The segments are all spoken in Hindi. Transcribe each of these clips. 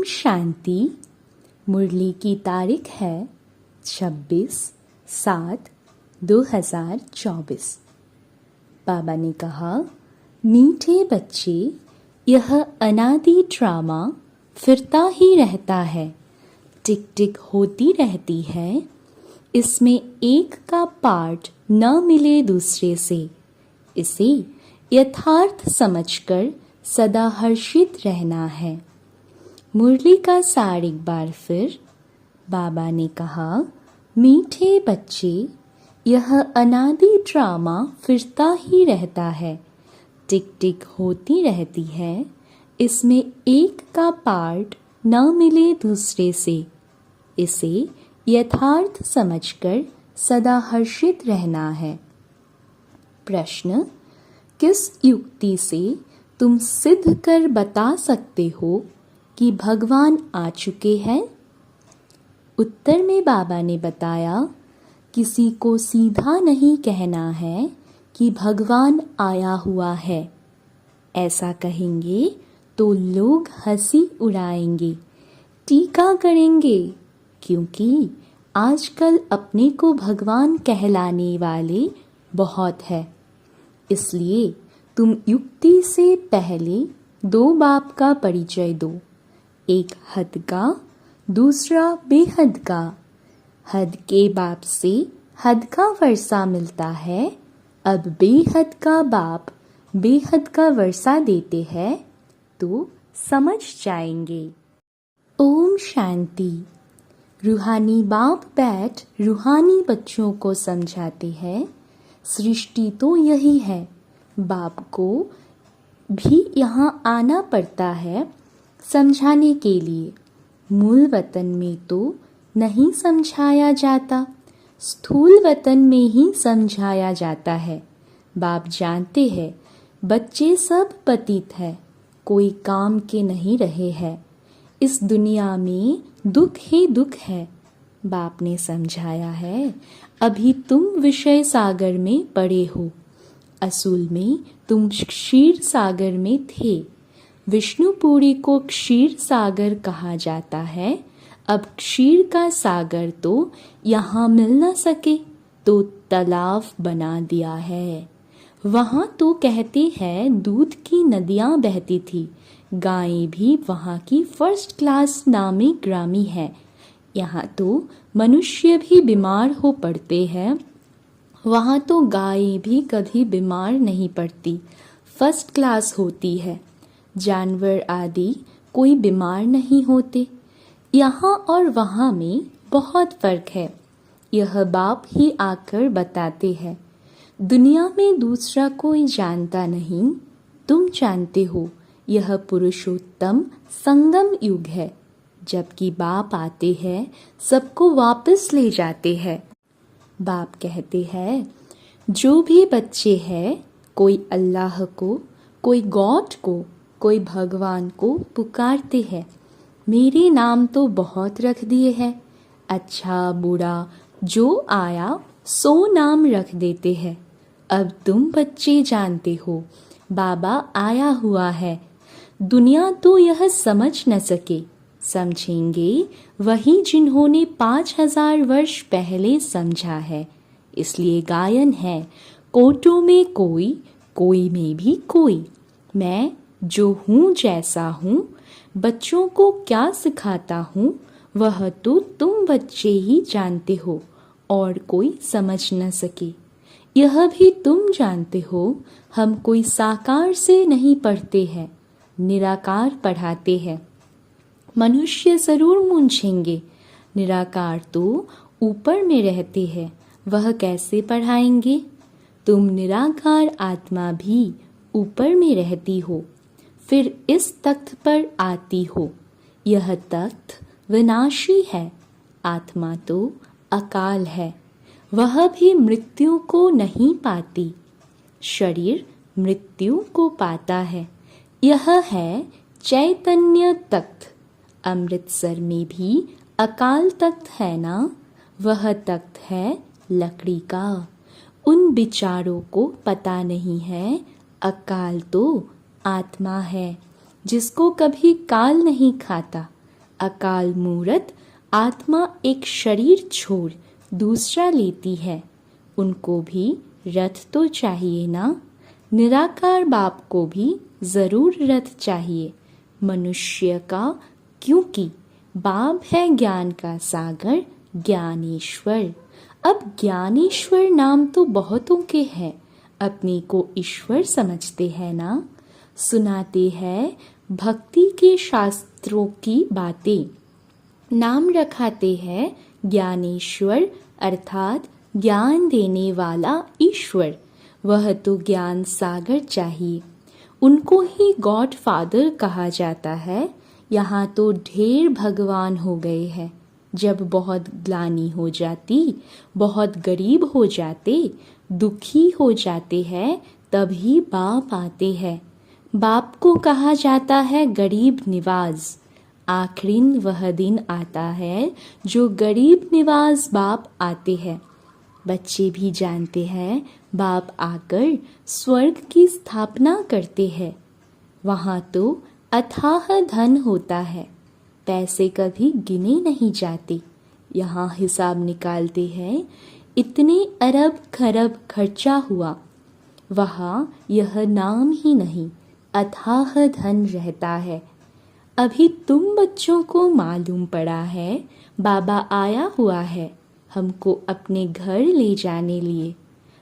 ओम शांति। मुरली की तारीख है 26/7/2024। बाबा ने कहा, मीठे बच्चे, यह अनादि ड्रामा फिरता ही रहता है, टिक टिक होती रहती है। इसमें एक का पार्ट न मिले दूसरे से। इसे यथार्थ समझकर सदा हर्षित रहना है। मुरली का सार एक बार फिर। बाबा ने कहा, मीठे बच्चे, यह अनादि ड्रामा फिरता ही रहता है, टिक टिक होती रहती है। इसमें एक का पार्ट न मिले दूसरे से। इसे यथार्थ समझकर सदा हर्षित रहना है। प्रश्न, किस युक्ति से तुम सिद्ध कर बता सकते हो कि भगवान आ चुके हैं? उत्तर में बाबा ने बताया, किसी को सीधा नहीं कहना है कि भगवान आया हुआ है। ऐसा कहेंगे तो लोग हंसी उड़ाएंगे, टीका करेंगे, क्योंकि आजकल अपने को भगवान कहलाने वाले बहुत है। इसलिए तुम युक्ति से पहले दो बाप का परिचय दो, एक हद का, दूसरा बेहद का। हद के बाप से हद का वर्षा मिलता है। अब बेहद का बाप बेहद का वर्षा देते हैं तो समझ जाएंगे। ओम शांति। रूहानी बाप बैठ रूहानी बच्चों को समझाते हैं, सृष्टि तो यही है। बाप को भी यहाँ आना पड़ता है समझाने के लिए। मूल वतन में तो नहीं समझाया जाता, स्थूल वतन में ही समझाया जाता है। बाप जानते हैं बच्चे सब पतित है, कोई काम के नहीं रहे हैं। इस दुनिया में दुख ही दुख है। बाप ने समझाया है, अभी तुम विषय सागर में पड़े हो, असूल में तुम क्षीर सागर में थे। विष्णुपुरी को क्षीर सागर कहा जाता है। अब क्षीर का सागर तो यहाँ मिल न सके तो तालाब बना दिया है। वहाँ तो कहते हैं दूध की नदियाँ बहती थी। गायें भी वहाँ की फर्स्ट क्लास नामी ग्रामी है। यहाँ तो मनुष्य भी बीमार हो पड़ते हैं, वहाँ तो गायें भी कभी बीमार नहीं पड़ती, फर्स्ट क्लास होती है। जानवर आदि कोई बीमार नहीं होते। यहाँ और वहाँ में बहुत फर्क है। यह बाप ही आकर बताते हैं। दुनिया में दूसरा कोई जानता नहीं, तुम जानते हो। यह पुरुषोत्तम संगम युग है। जबकि बाप आते हैं सबको वापस ले जाते हैं। बाप कहते हैं, जो भी बच्चे हैं, कोई अल्लाह को, कोई गॉड को, कोई भगवान को पुकारते हैं। मेरे नाम तो बहुत रख दिए हैं। अच्छा बुरा जो आया सो नाम रख देते हैं। अब तुम बच्चे जानते हो बाबा आया हुआ है। दुनिया तो यह समझ न सके, समझेंगे वही जिन्होंने 5000 वर्ष पहले समझा है। इसलिए गायन है, कोटों में कोई, कोई में भी कोई। मैं जो हूँ जैसा हूँ, बच्चों को क्या सिखाता हूँ वह तो तुम बच्चे ही जानते हो और कोई समझ न सके। यह भी तुम जानते हो, हम कोई साकार से नहीं पढ़ते हैं, निराकार पढ़ाते हैं। मनुष्य जरूर मूंझेंगे, निराकार तो ऊपर में रहते हैं, वह कैसे पढ़ाएंगे? तुम निराकार आत्मा भी ऊपर में रहती हो, फिर इस तख्त पर आती हो। यह तख्त विनाशी है, आत्मा तो अकाल है, वह भी मृत्यु को नहीं पाती। शरीर मृत्यु को पाता है। यह है चैतन्य तख्त। अमृतसर में भी अकाल तख्त है ना, वह तख्त है लकड़ी का। उन बिचारों को पता नहीं है अकाल तो आत्मा है, जिसको कभी काल नहीं खाता, अकाल मूरत आत्मा एक शरीर छोड़ दूसरा लेती है, उनको भी रथ तो चाहिए ना। निराकार बाप को भी जरूर रथ चाहिए मनुष्य का, क्योंकि बाप है ज्ञान का सागर ज्ञानेश्वर। अब ज्ञानेश्वर नाम तो बहुतों के हैं, अपने को ईश्वर समझते हैं ना। सुनाते हैं भक्ति के शास्त्रों की बातें, नाम रखाते हैं ज्ञानेश्वर, अर्थात ज्ञान देने वाला ईश्वर। वह तो ज्ञान सागर चाहिए, उनको ही गॉड फादर कहा जाता है। यहाँ तो ढेर भगवान हो गए हैं। जब बहुत ग्लानि हो जाती, बहुत गरीब हो जाते, दुखी हो जाते हैं, तभी बाप आते हैं। बाप को कहा जाता है गरीब निवाज। आखिर वह दिन आता है जो गरीब निवाज बाप आते हैं। बच्चे भी जानते हैं बाप आकर स्वर्ग की स्थापना करते हैं। वहाँ तो अथाह धन होता है, पैसे कभी गिने नहीं जाते। यहाँ हिसाब निकालते हैं इतने अरब खरब खर्चा हुआ, वहाँ यह नाम ही नहीं अथाह धन रहता है। अभी तुम बच्चों को मालूम पड़ा है बाबा आया हुआ है हमको अपने घर ले जाने लिए।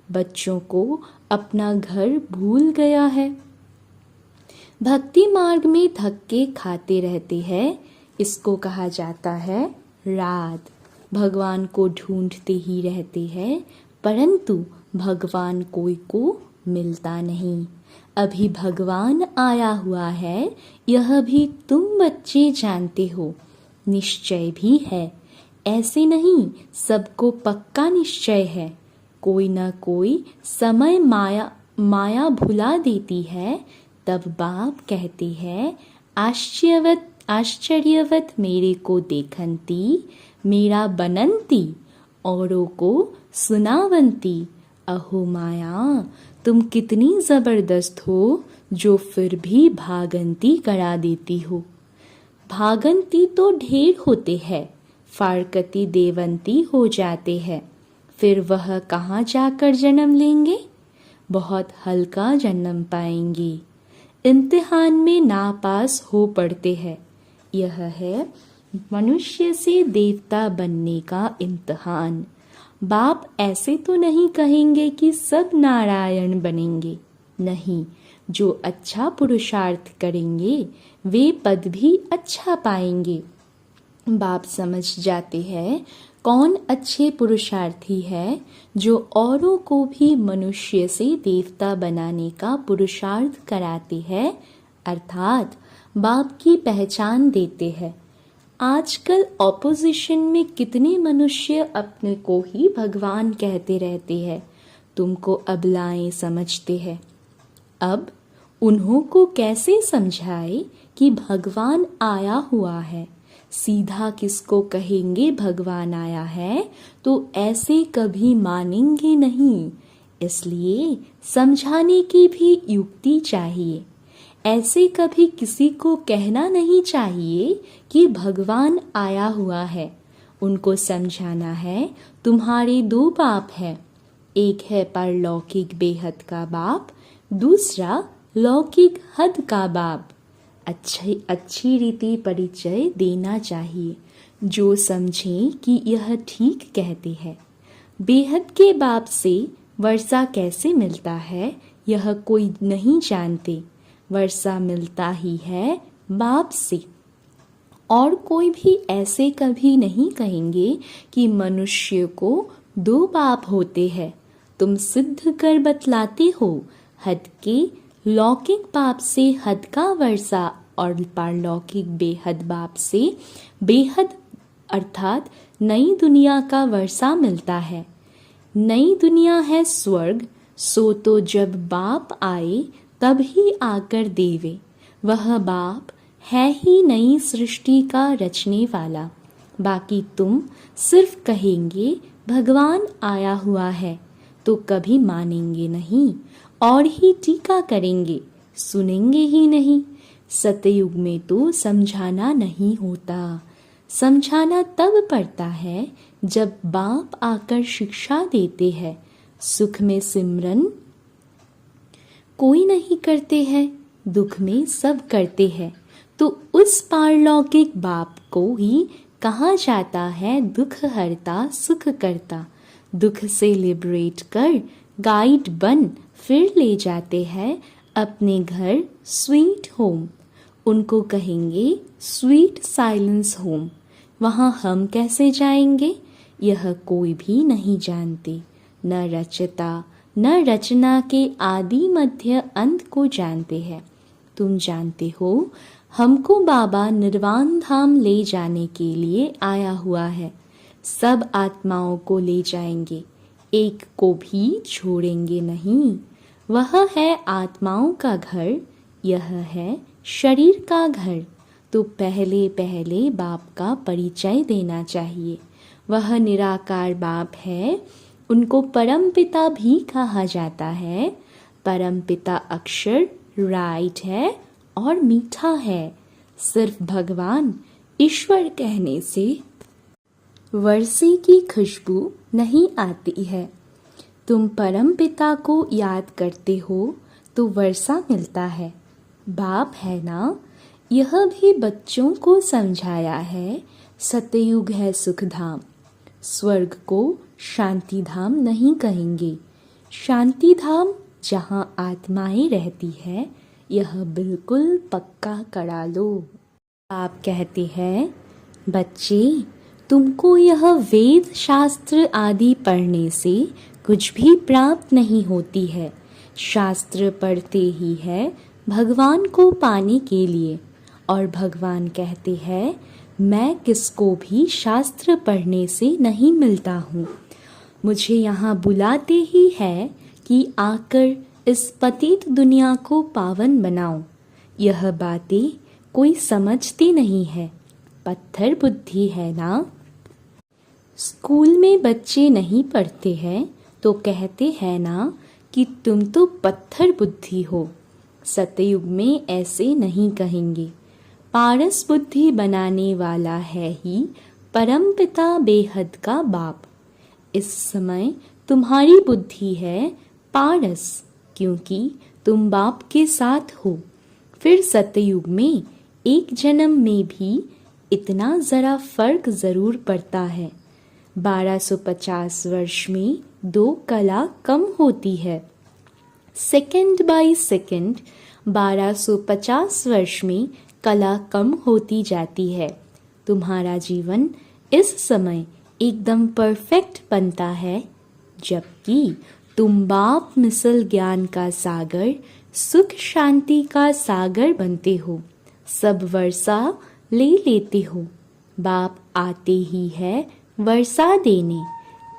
बच्चों को अपना घर भूल गया है, भक्ति मार्ग में धक्के खाते रहते हैं। इसको कहा जाता है रात। भगवान को ढूंढते ही रहते हैं, परंतु भगवान कोई को मिलता नहीं। अभी भगवान आया हुआ है, यह भी तुम बच्चे जानते हो। निश्चय भी है, ऐसे नहीं सबको पक्का निश्चय है। कोई न कोई समय माया भुला देती है, तब बाप कहते हैं आश्चर्यवत मेरे को देखंती, मेरा बनंती औरों को सुनावंती। अहो माया, तुम कितनी जबरदस्त हो जो फिर भी भागंती करा देती हो। भागंती तो ढेर होते हैं, फारकती देवंती हो जाते हैं। फिर वह कहाँ जाकर जन्म लेंगे? बहुत हल्का जन्म पाएंगे, इम्तिहान में नापास हो पड़ते हैं। यह है मनुष्य से देवता बनने का इम्तिहान। बाप ऐसे तो नहीं कहेंगे कि सब नारायण बनेंगे, नहीं। जो अच्छा पुरुषार्थ करेंगे वे पद भी अच्छा पाएंगे। बाप समझ जाते हैं कौन अच्छे पुरुषार्थी है, जो औरों को भी मनुष्य से देवता बनाने का पुरुषार्थ कराते हैं, अर्थात बाप की पहचान देते हैं। आजकल ऑपोजिशन में कितने मनुष्य अपने को ही भगवान कहते रहते हैं, तुमको अबलाएं समझते हैं। अब उन्हों को कैसे समझाए कि भगवान आया हुआ है। सीधा किसको कहेंगे भगवान आया है, तो ऐसे कभी मानेंगे नहीं। इसलिए समझाने की भी युक्ति चाहिए। ऐसे कभी किसी को कहना नहीं चाहिए कि भगवान आया हुआ है। उनको समझाना है तुम्हारे दो बाप हैं, एक है परलौकिक बेहद का बाप, दूसरा लौकिक हद का बाप। अच्छी रीति परिचय देना चाहिए, जो समझें कि यह ठीक कहते हैं। बेहद के बाप से वर्षा कैसे मिलता है यह कोई नहीं जानते। वर्षा मिलता ही है बाप से। और कोई भी ऐसे कभी नहीं कहेंगे कि मनुष्य को दो बाप होते हैं। तुम सिद्ध कर बतलाते हो हद के लौकिक बाप से हद का वर्षा और पारलौकिक बेहद बाप से बेहद अर्थात नई दुनिया का वर्षा मिलता है। नई दुनिया है स्वर्ग, सो तो जब बाप आए तब ही आकर देवे। वह बाप है ही नई सृष्टि का रचने वाला। बाकी तुम सिर्फ कहेंगे भगवान आया हुआ है, तो कभी मानेंगे नहीं और ही टीका करेंगे, सुनेंगे ही नहीं। सतयुग में तो समझाना नहीं होता, समझाना तब पड़ता है जब बाप आकर शिक्षा देते हैं। सुख में सिमरन कोई नहीं करते हैं, दुख में सब करते हैं। तो उस पारलौकिक बाप को ही कहा जाता है दुख हरता सुख करता। दुख से लिबरेट कर गाइड बन फिर ले जाते हैं अपने घर स्वीट होम। उनको कहेंगे स्वीट साइलेंस होम। वहाँ हम कैसे जाएंगे यह कोई भी नहीं जानते। न रचता न रचना के आदि मध्य अंत को जानते हैं। तुम जानते हो हमको बाबा निर्वाण धाम ले जाने के लिए आया हुआ है। सब आत्माओं को ले जाएंगे, एक को भी छोड़ेंगे नहीं। वह है आत्माओं का घर, यह है शरीर का घर। तो पहले पहले बाप का परिचय देना चाहिए। वह निराकार बाप है, उनको परमपिता भी कहा जाता है। परमपिता अक्षर राइट है और मीठा है। सिर्फ भगवान ईश्वर कहने से वर्षे की खुशबू नहीं आती है। तुम परमपिता को याद करते हो तो वर्षा मिलता है। बाप है ना, यह भी बच्चों को समझाया है। सतयुग है सुखधाम, स्वर्ग को शांति धाम नहीं कहेंगे। शांति धाम जहाँ आत्माएं रहती है, यह बिल्कुल पक्का करा लो। आप कहते हैं बच्चे तुमको यह वेद शास्त्र आदि पढ़ने से कुछ भी प्राप्त नहीं होती है। शास्त्र पढ़ते ही है भगवान को पाने के लिए। और भगवान कहते हैं मैं किसको भी शास्त्र पढ़ने से नहीं मिलता हूँ। मुझे यहाँ बुलाते ही है कि आकर इस पतित दुनिया को पावन बनाओ। यह बातें कोई समझती नहीं है, पत्थर बुद्धि है ना। स्कूल में बच्चे नहीं पढ़ते हैं तो कहते हैं ना कि तुम तो पत्थर बुद्धि हो। सतयुग में ऐसे नहीं कहेंगे। पारस बुद्धि बनाने वाला है ही परमपिता बेहद का बाप। इस समय तुम्हारी बुद्धि है पारस, क्योंकि तुम बाप के साथ हो। फिर सतयुग में एक जन्म में भी इतना ज़रा फर्क ज़रूर पड़ता है। 1250 वर्ष में 2 कला कम होती है। सेकंड बाय सेकंड 1250 वर्ष में कला कम होती जाती है। तुम्हारा जीवन इस समय एकदम परफेक्ट बनता है, जबकि तुम बाप मिसल ज्ञान का सागर, सुख शांति का सागर बनते हो। सब वर्षा ले लेते हो। बाप आते ही है वर्षा देने।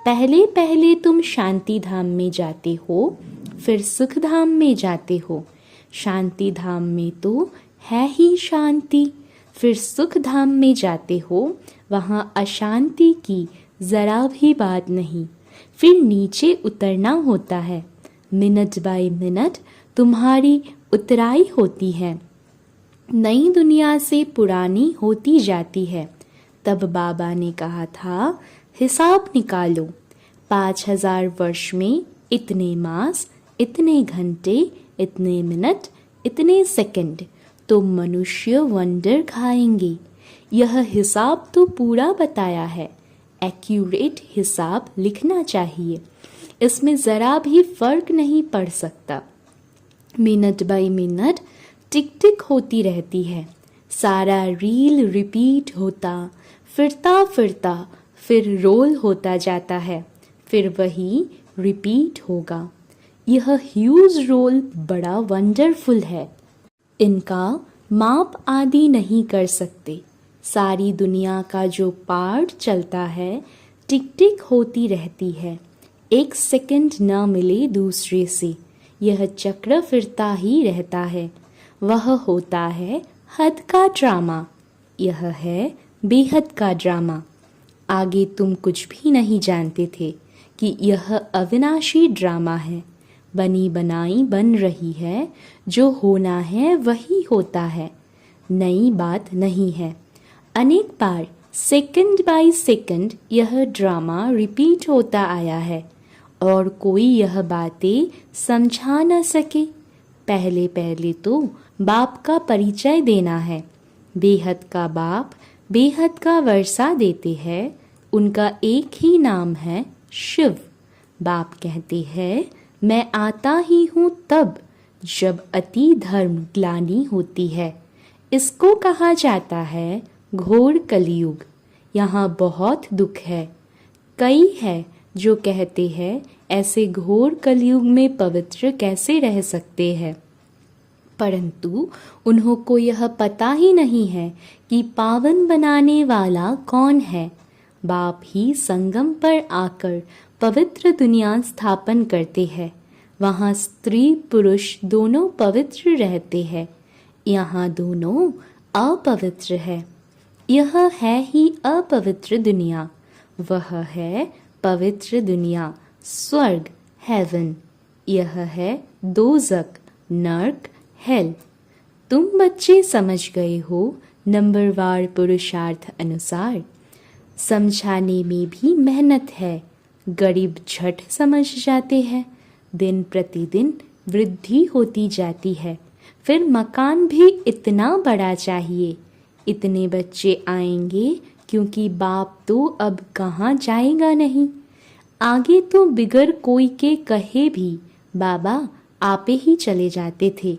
पहले पहले तुम शांति धाम में जाते हो, फिर सुख धाम में जाते हो। शांति धाम में तो है ही शांति। फिर सुख धाम में जाते हो, वहाँ अशांति की ज़रा भी बात नहीं। फिर नीचे उतरना होता है। मिनट बाय मिनट तुम्हारी उतराई होती है। नई दुनिया से पुरानी होती जाती है। तब बाबा ने कहा था हिसाब निकालो। 5000 वर्ष में इतने मास, इतने घंटे, इतने मिनट, इतने सेकंड तो मनुष्य वंडर खाएंगे। यह हिसाब तो पूरा बताया है। एक्यूरेट हिसाब लिखना चाहिए। इसमें ज़रा भी फर्क नहीं पड़ सकता। मिनट बाय मिनट टिक टिक होती रहती है। सारा रील रिपीट होता, फिरता फिरता फिर रोल होता जाता है। फिर वही रिपीट होगा। यह ह्यूज रोल बड़ा वंडरफुल है। इनका माप आदि नहीं कर सकते। सारी दुनिया का जो पार्ट चलता है, टिक टिक होती रहती है। एक सेकंड न मिले दूसरे से, यह चक्र फिरता ही रहता है। वह होता है हद का ड्रामा। यह है बेहद का ड्रामा। आगे तुम कुछ भी नहीं जानते थे कि यह अविनाशी ड्रामा है। बनी बनाई बन रही है। जो होना है वही होता है। नई बात नहीं है। अनेक बार सेकंड बाय सेकंड यह ड्रामा रिपीट होता आया है और कोई यह बातें समझा न सके। पहले पहले तो बाप का परिचय देना है। बेहद का बाप बेहद का वर्षा देते हैं। उनका एक ही नाम है शिव। बाप कहते हैं मैं आता ही हूँ तब जब अति धर्म ग्लानि होती है। इसको कहा जाता है घोर कलयुग। यहाँ बहुत दुख है। कई है जो कहते हैं ऐसे घोर कलयुग में पवित्र कैसे रह सकते हैं, परंतु उन्हों को यह पता ही नहीं है कि पावन बनाने वाला कौन है। बाप ही संगम पर आकर पवित्र दुनिया स्थापन करते हैं। वहाँ स्त्री पुरुष दोनों पवित्र रहते हैं। यहाँ दोनों अपवित्र है। यह है ही अपवित्र दुनिया, वह है पवित्र दुनिया, स्वर्ग हेवन। यह है दोज़ख नर्क हेल। तुम बच्चे समझ गए हो नंबरवार पुरुषार्थ अनुसार। समझाने में भी मेहनत है। गरीब झट समझ जाते हैं। दिन प्रतिदिन वृद्धि होती जाती है। फिर मकान भी इतना बड़ा चाहिए। इतने बच्चे आएंगे क्योंकि बाप तो अब कहाँ जाएगा नहीं। आगे तो बिगर कोई के कहे भी बाबा आपे ही चले जाते थे।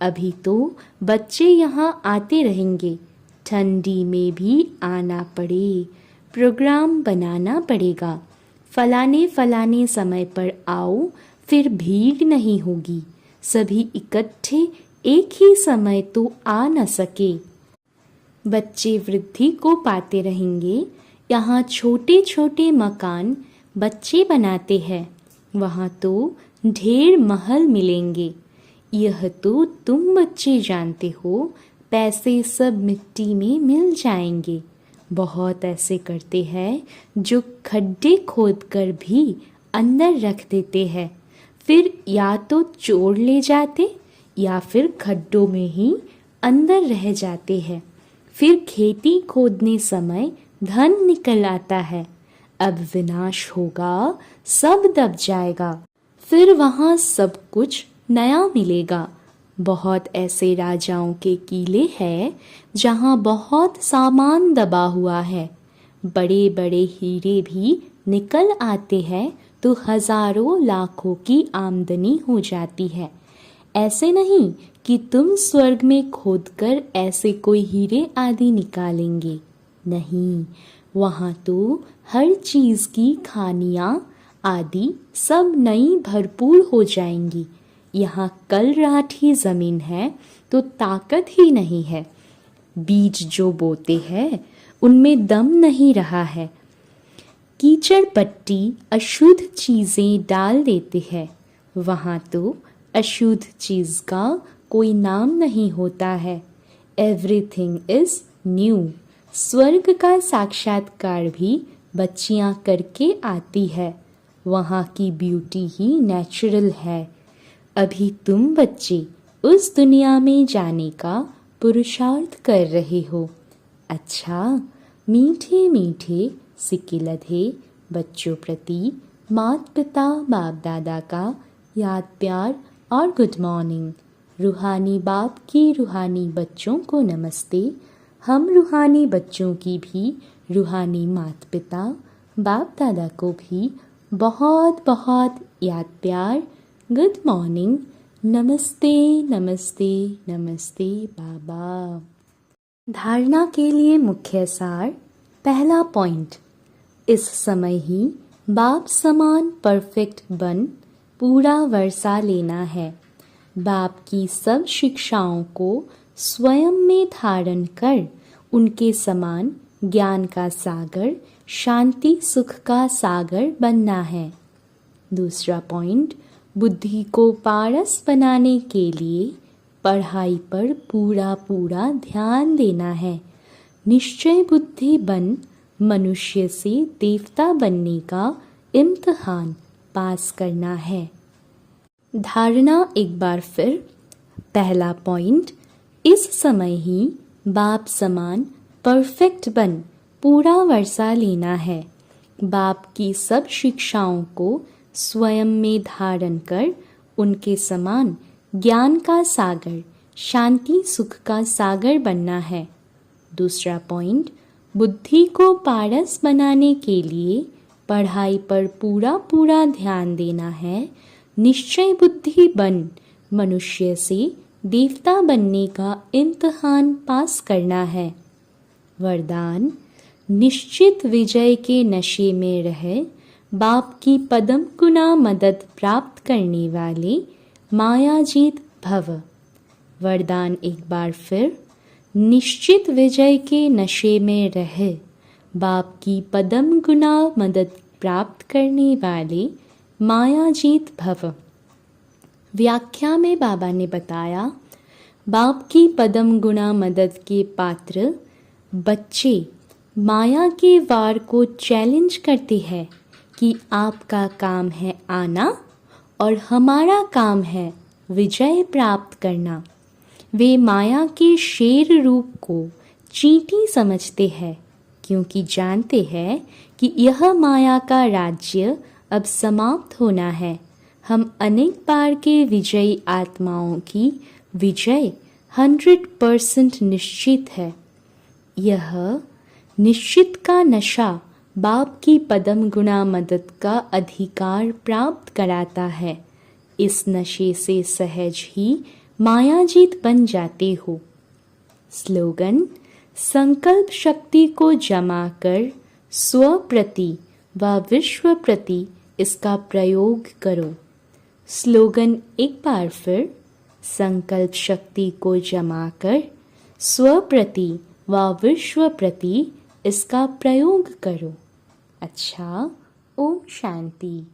अभी तो बच्चे यहाँ आते रहेंगे। ठंडी में भी आना पड़े, प्रोग्राम बनाना पड़ेगा। फलाने फलाने समय पर आओ, फिर भीड़ नहीं होगी। सभी इकट्ठे एक ही समय तो आ न सके। बच्चे वृद्धि को पाते रहेंगे। यहाँ छोटे छोटे मकान बच्चे बनाते हैं, वहाँ तो ढेर महल मिलेंगे। यह तो तुम बच्चे जानते हो। पैसे सब मिट्टी में मिल जाएंगे। बहुत ऐसे करते हैं जो खड्डे खोद कर भी अंदर रख देते हैं। फिर या तो चोर ले जाते या फिर खड्डों में ही अंदर रह जाते हैं। फिर खेती खोदने समय धन निकल आता है। अब विनाश होगा, सब दब जाएगा। फिर वहाँ सब कुछ नया मिलेगा। बहुत ऐसे राजाओं के किले हैं जहाँ बहुत सामान दबा हुआ है। बड़े बड़े हीरे भी निकल आते हैं तो हजारों लाखों की आमदनी हो जाती है। ऐसे नहीं कि तुम स्वर्ग में खोदकर ऐसे कोई हीरे आदि निकालेंगे। नहीं, वहाँ तो हर चीज़ की खानियाँ आदि सब नई भरपूर हो जाएंगी। यहाँ कल राठी ज़मीन है तो ताकत ही नहीं है। बीज जो बोते हैं उनमें दम नहीं रहा है। कीचड़ पट्टी अशुद्ध चीज़ें डाल देते हैं। वहाँ तो अशुद्ध चीज़ का कोई नाम नहीं होता है। Everything is new. स्वर्ग का साक्षात्कार भी बच्चियाँ करके आती है। वहाँ की ब्यूटी ही नेचुरल है। अभी तुम बच्चे उस दुनिया में जाने का पुरुषार्थ कर रहे हो। अच्छा, मीठे मीठे सिक्के लधे बच्चों प्रति माता पिता बाप दादा का याद प्यार और गुड मॉर्निंग। रूहानी बाप की रूहानी बच्चों को नमस्ते। हम रूहानी बच्चों की भी रूहानी माता पिता बाप दादा को भी बहुत बहुत याद प्यार, गुड मॉर्निंग, नमस्ते नमस्ते नमस्ते बाबा। धारणा के लिए मुख्य सार। पहला पॉइंट, इस समय ही बाप समान परफेक्ट बन पूरा वर्षा लेना है। बाप की सब शिक्षाओं को स्वयं में धारण कर उनके समान ज्ञान का सागर, शांति सुख का सागर बनना है। दूसरा पॉइंट, बुद्धि को पारस बनाने के लिए पढ़ाई पर पूरा पूरा ध्यान देना है। निश्चय बुद्धि बन मनुष्य से देवता बनने का इम्तिहान पास करना है। धारणा एक बार फिर। पहला पॉइंट, इस समय ही बाप समान परफेक्ट बन पूरा वर्षा लेना है। बाप की सब शिक्षाओं को स्वयं में धारण कर उनके समान ज्ञान का सागर, शांति सुख का सागर बनना है। दूसरा पॉइंट, बुद्धि को पारस बनाने के लिए पढ़ाई पर पूरा पूरा ध्यान देना है। निश्चय बुद्धि बन मनुष्य से देवता बनने का इम्तिहान पास करना है। वरदान, निश्चित विजय के नशे में रह बाप की पदम गुना मदद प्राप्त करने वाले मायाजीत भव। वरदान एक बार फिर, निश्चित विजय के नशे में रह बाप की पदम गुना मदद प्राप्त करने वाले मायाजीत भव। व्याख्या में बाबा ने बताया, बाप की पदम गुना मदद के पात्र बच्चे माया के वार को चैलेंज करते हैं कि आपका काम है आना और हमारा काम है विजय प्राप्त करना। वे माया के शेर रूप को चींटी समझते हैं क्योंकि जानते हैं कि यह माया का राज्य अब समाप्त होना है। हम अनेक बार के विजयी आत्माओं की विजय 100% निश्चित है। यह निश्चित का नशा बाप की पदम गुना मदद का अधिकार प्राप्त कराता है। इस नशे से सहज ही मायाजीत बन जाते हो। स्लोगन, संकल्प शक्ति को जमा कर स्व प्रति व विश्व प्रति इसका प्रयोग करो। स्लोगन एक बार फिर, संकल्प शक्ति को जमा कर स्व प्रति व विश्व प्रति इसका प्रयोग करो। अच्छा, ओम शांति।